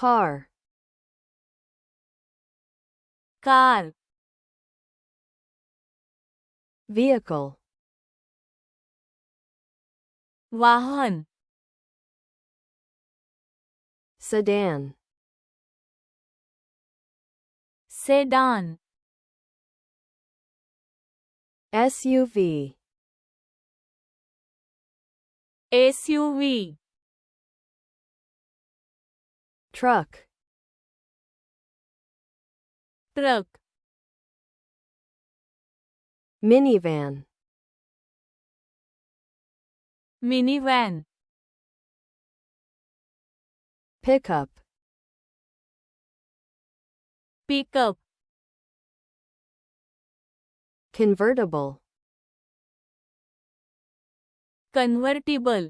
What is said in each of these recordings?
car, car, vehicle, वाहन, sedan, sedan, SUV, SUV, truck, truck, minivan, minivan, pickup, pickup, convertible, convertible,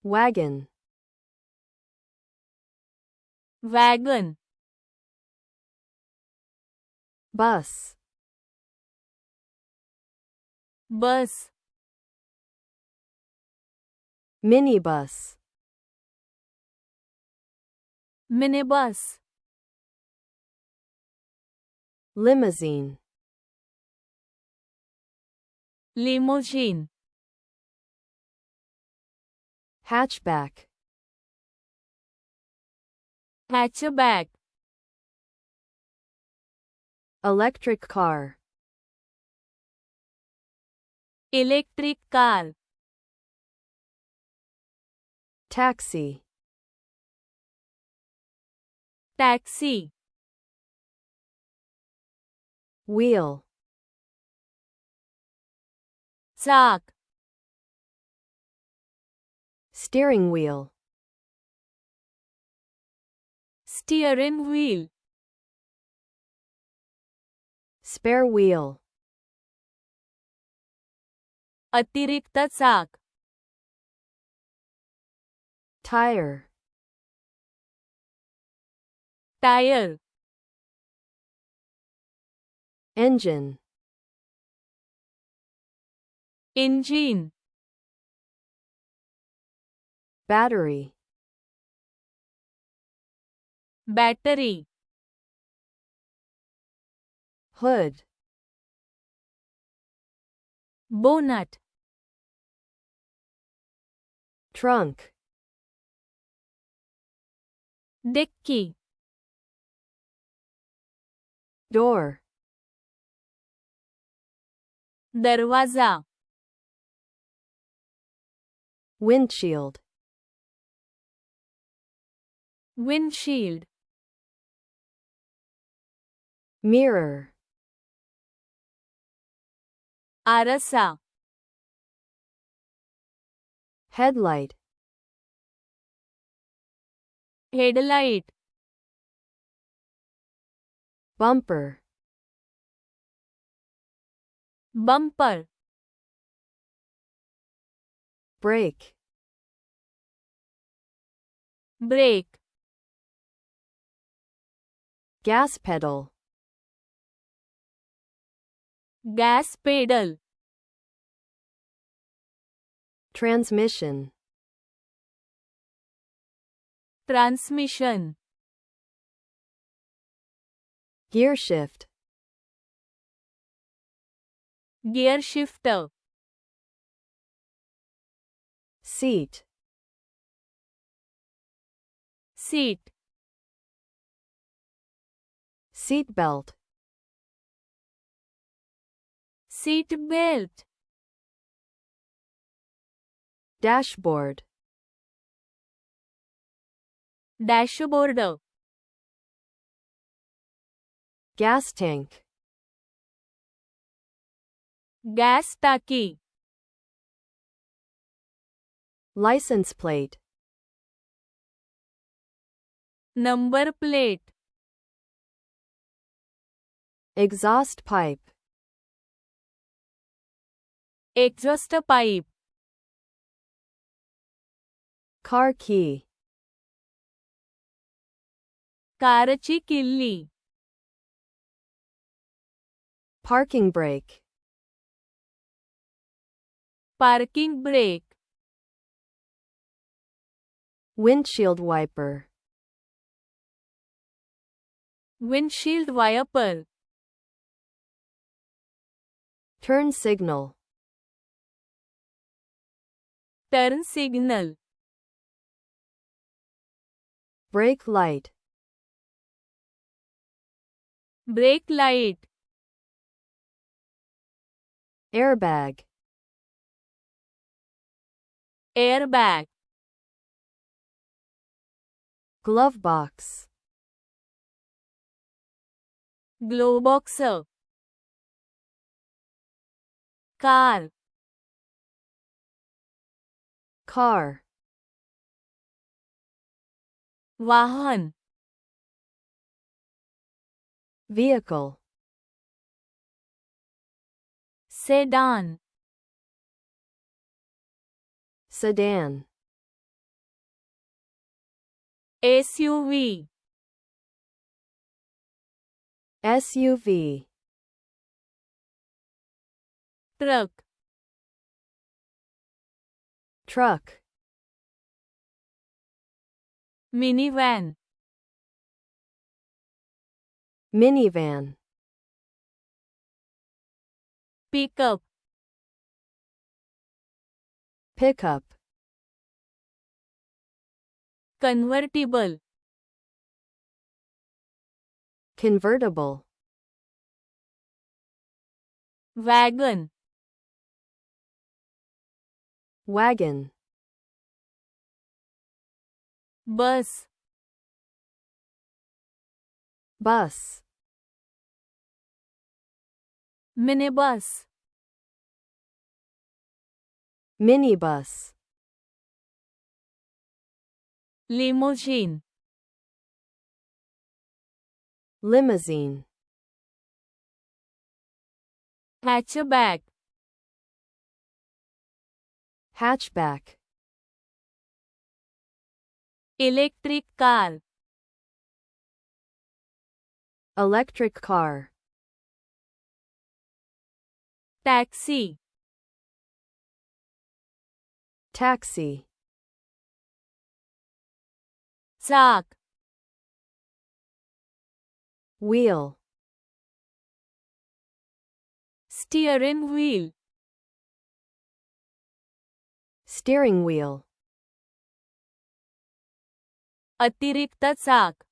wagon, wagon, bus, bus, minibus, minibus, limousine, limousine, hatchback, hatchback, electric car, electric car, taxi, taxi, wheel, चाक, steering wheel, steering wheel, spare wheel, अतिरिक्त चाक, tire, tyre, engine, engine, battery, battery, hood, bonnet, trunk, dickey, door, दरवाजा, windshield, windshield, mirror, आरसा, headlight, headlight, bumper, bumper, brake, brake, gas pedal, gas pedal, transmission, transmission, gear shift, gear shift, seat, seat, seat belt, seat belt, dashboard, dashboard, gas tank, gas टाकी, license plate, number plate, exhaust pipe, exhaust pipe, car key, कारची किल्ली, parking brake, parking brake, Windshield wiper. windshield wiper. Turn signal. turn signal. Brake light. brake light. Airbag. airbag. Glove box. glove box. car. Car. वाहन. Vehicle. sedan. Sedan. SUV. SUV. truck. Truck. minivan. Minivan. pickup. Pickup. convertible. Convertible. wagon. Wagon. bus. Bus. minibus. Minibus. limousine. Limousine. hatchback. Hatchback. electric car. Electric car. taxi. Taxi. चाक. Wheel. steering wheel. Steering wheel. अतिरिक्त चाक.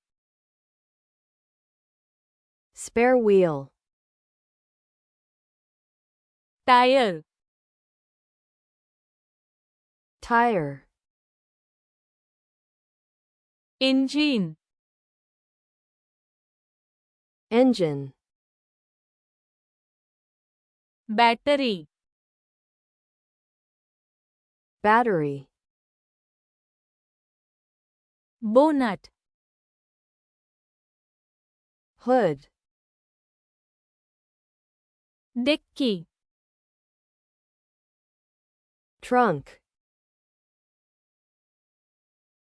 Spare wheel. tire. Tire. engine. Engine. battery. Battery. bonnet. Hood. Dickey. Trunk.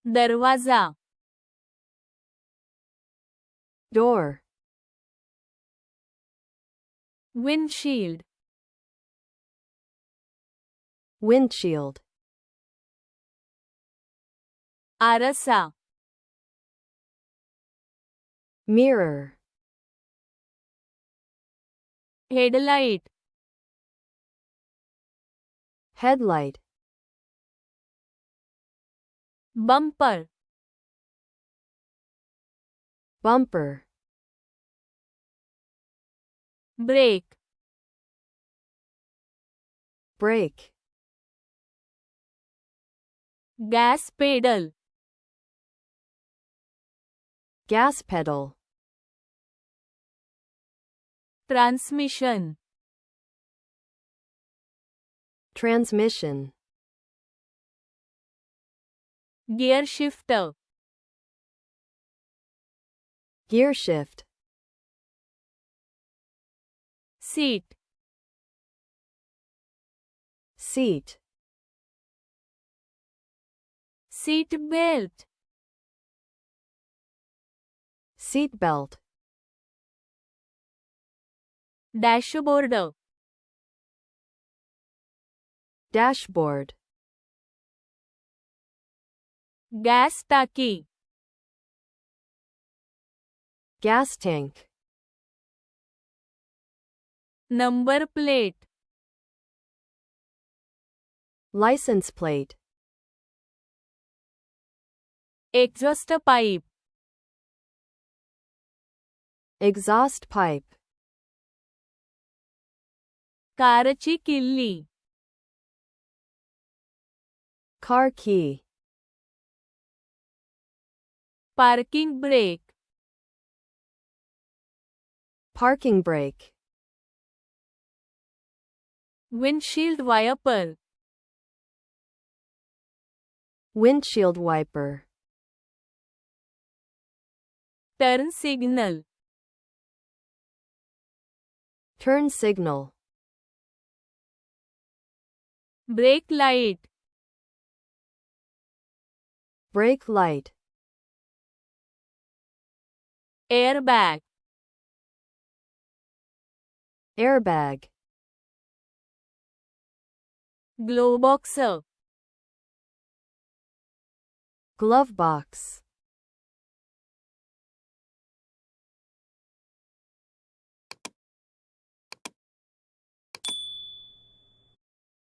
दरवाजा. Door. windshield. Windshield. आरसा. Mirror. headlight. Headlight. bumper. Bumper. brake. Brake. gas pedal. Gas pedal. transmission. Transmission. gear shifter. Gear shift. seat. Seat. seat belt. Seat belt. dashboard. Dashboard. Gas टाकी. gas tank, number plate. license plate, exhaust pipe. exhaust pipe, कारची किल्ली. car key, parking brake. parking brake, windshield wiper. windshield wiper, turn signal. turn signal, brake light. brake light, airbag. airbag, glove box. glove box,